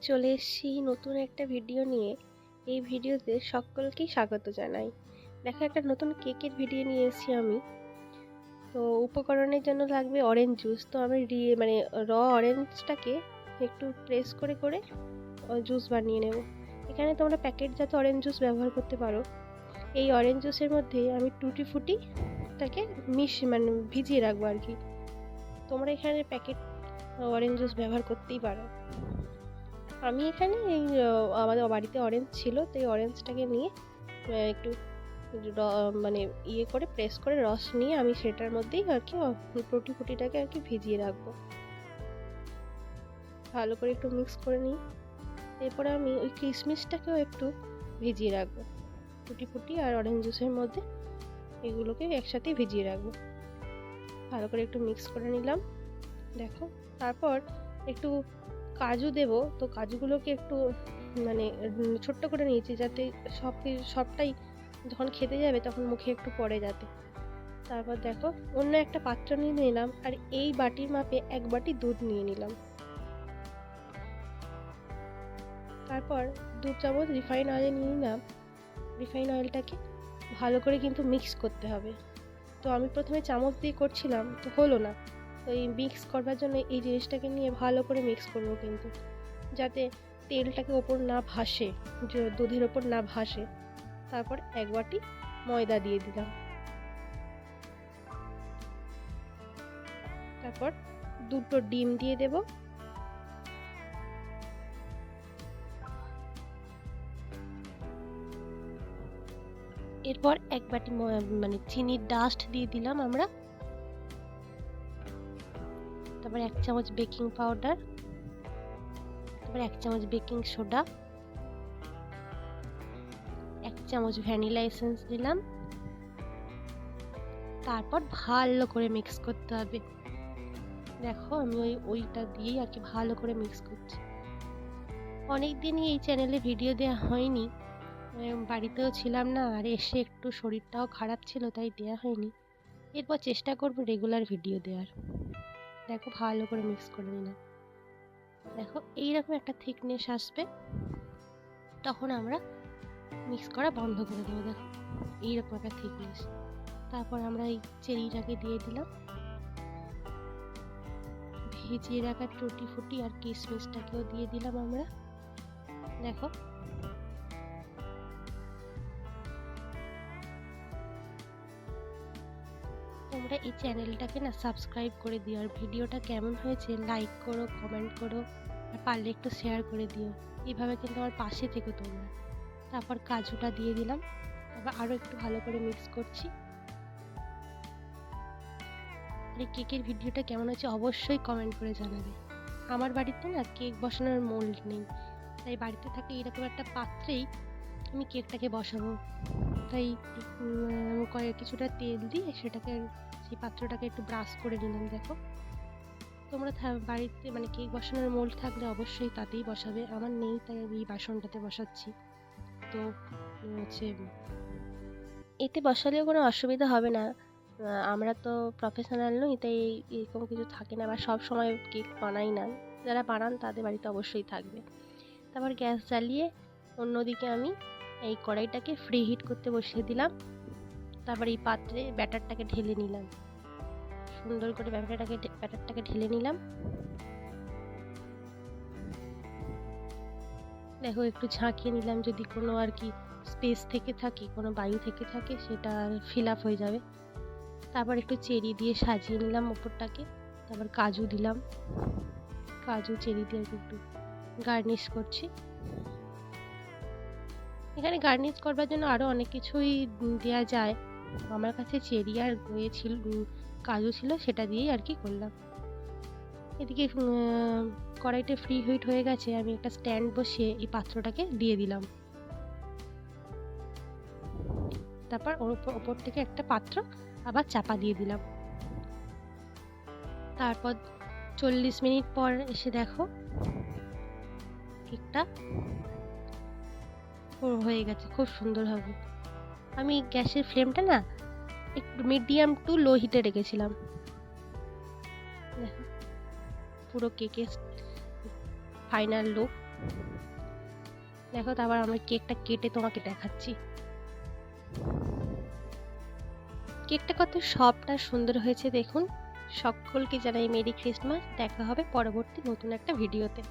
চলে এসেছি নতুন একটা ভিডিও নিয়ে। এই ভিডিওতে সকলকেই স্বাগত জানাই। দেখো, একটা নতুন কেকের ভিডিও নিয়ে এসেছি আমি। তো উপকরণের জন্য লাগবে অরেঞ্জ জুস। তো আমি অরেঞ্জটাকে একটু প্রেস করে করে জুস বানিয়ে নেব। এখানে তোমরা প্যাকেটজাত অরেঞ্জ জুস ব্যবহার করতে পারো। এই অরেঞ্জ জুসের মধ্যে আমি টুটি ফুটিটাকে ভিজিয়ে রাখবো আর কি। তোমরা এখানে প্যাকেট অরেঞ্জ জুস ব্যবহার করতেই পারো। আমি এখানে আমাদের বাড়িতে অরেঞ্জ ছিল, তো এই অরেঞ্জটাকে নিয়ে একটু করে প্রেস করে রস নিয়ে আমি সেটার মধ্যেই আর কি টুটি ফুটিটাকে আর কি ভিজিয়ে রাখবো। ভালো করে একটু মিক্স করে নিই। এরপরে আমি ওই কিশমিশটাকেও একটু ভিজিয়ে রাখবো। টুটি ফুটি আর অরেঞ্জ জুসের মধ্যে এগুলোকে একসাথে ভিজিয়ে রাখবো। ভালো করে একটু মিক্স করে নিলাম। দেখো, তারপর একটু কাজু দেব। তো কাজুগুলোকে একটু ছোট্ট করে নিয়েছি, যাতে সবটাই যখন খেতে যাবে তখন মুখে একটু পড়ে যাতে। তারপর দেখো, অন্য একটা পাত্র নিয়ে নিলাম আর এই বাটির মাপে 1 বাটি দুধ নিয়ে নিলাম। তারপর 2 চামচ রিফাইন অয়েল নিয়ে নিলাম। রিফাইন অয়েলটাকে ভালো করে কিন্তু মিক্স করতে হবে। তো আমি প্রথমে চামচ দিয়ে করছিলাম, তো হলো না। তো এই মিক্স করবার জন্য এই জিনিসটাকে নিয়ে ভালো করে মিক্স করবো, কিন্তু যাতে তেলটাকে ওপর না ভাসে, দুধের ওপর না ভাসে। তারপর 1 বাটি ময়দা দিয়ে দিলাম। তারপর 2টো ডিম দিয়ে দেব। এরপর 1 বাটি চিনির ডাস্ট দিয়ে দিলাম আমরা। তারপর 1 চামচ বেকিং পাউডার, তারপর 1 চামচ বেকিং সোডা, 1 চামচ ভ্যানিলা এসেন্স দিলাম। তারপর ভালো করে মিক্স করতে হবে। দেখো, আমি ওইটা দিয়েই আর কি ভালো করে মিক্স করছি। অনেক দিনই এই চ্যানেলে ভিডিও দেওয়া হয়নি, বাড়িতেও ছিলাম না, আর এসে একটু শরীরটাও খারাপ ছিল, তাই দেওয়া হয়নি। এরপর চেষ্টা করব রেগুলার ভিডিও দেওয়ার। দেখো, ভালো করে মিক্স করে নিলাম। দেখো, এইরকম একটা থিকনেস আসবে, তখন আমরা মিক্স করা বন্ধ করে দেবো। দেখো, এইরকম একটা থিকনেস। তারপর আমরা এই চেরিটাকে দিয়ে দিলাম। ভিজিয়ে রাখা টুটি ফুটি আর কিশমিশটাকেও দিয়ে দিলাম আমরা। দেখো, তোমরা এই চ্যানেলটাকে সাবস্ক্রাইব করে দিও, আর ভিডিওটা কেমন হয়েছে লাইক করো, কমেন্ট করো, আর পারলে একটু শেয়ার করে দিও। এইভাবে কিন্তু আমার পাশে থেকো তোমরা। তারপর কাজুটা দিয়ে দিলাম। তারপর আরও একটু ভালো করে মিক্স করছি। আর এই কেকের ভিডিওটা কেমন হয়েছে অবশ্যই কমেন্ট করে জানাবে। আমার বাড়িতে কেক বসানোর মোল্ড নেই, তাই বাড়িতে থাকে এরকম একটা পাত্রেই আমি কেকটাকে বসাবো। তাই কিছুটা তেল দিয়ে সেটাকে, সেই পাত্রটাকে একটু ব্রাশ করে নিলাম। দেখো, তোমরা বাড়িতে কেক বসানোর মোল্ড থাকলে অবশ্যই তাতেই বসাবে। আমার নেই, তাই আমি এই বাসনটাতে বসাচ্ছি। তো এতে বসালেও কোনো অসুবিধা হবে না। আমরা তো প্রফেশনাল নই, তাই এরকম কিছু থাকে না, বা সব সময় কেক বানাই না। যারা বানান তাদের বাড়িতে অবশ্যই থাকবে। তারপর গ্যাস জ্বালিয়ে অন্যদিকে আমি এই কড়াইটাকে ফ্রি হিট করতে বসিয়ে দিলাম। তারপর এই পাত্রে ব্যাটারটাকে ঢেলে নিলাম। সুন্দর করে ব্যাটারটাকে ঢেলে নিলাম। দেখো, একটু ঝাঁকিয়ে নিলাম, যদি কোনো আর কি স্পেস থেকে থাকে, কোনো বায়ু থেকে থাকে, সেটা ফিল আপ হয়ে যাবে। তারপর একটু চেরি দিয়ে সাজিয়ে নিলাম ওপরটাকে। তারপর কাজু দিলাম। কাজু চেরি দিয়ে একটু গার্নিশ করছি। এখানে গার্নিশ করবার জন্য আরও অনেক কিছুই দেওয়া যায়। আমার কাছে চেরি আর কাজু ছিল, সেটা দিয়েই আর কি করলাম। এদিকে কড়াইটা ফ্রি হিট হয়ে গেছে, আমি একটা স্ট্যান্ড বসিয়ে এই পাত্রটাকে দিয়ে দিলাম। তারপর ওপর থেকে একটা পাত্র আবার চাপা দিয়ে দিলাম। তারপর 40 মিনিট পর এসে দেখো, কেকটা হয়ে গেছে খুব সুন্দর হবে। আমি গ্যাসের ফ্লেমটা একটু মিডিয়াম টু লো হিটে রেখেছিলাম। পুরো কেকের ফাইনাল লুক। দেখো, তারপর আমি কেকটা কেটে তোমাকে দেখাচ্ছি। কেকটা কত সফট আর সুন্দর হয়েছে দেখুন। সকলকে জানাই মেরি ক্রিসমাস। দেখা হবে পরবর্তী নতুন একটা ভিডিওতে।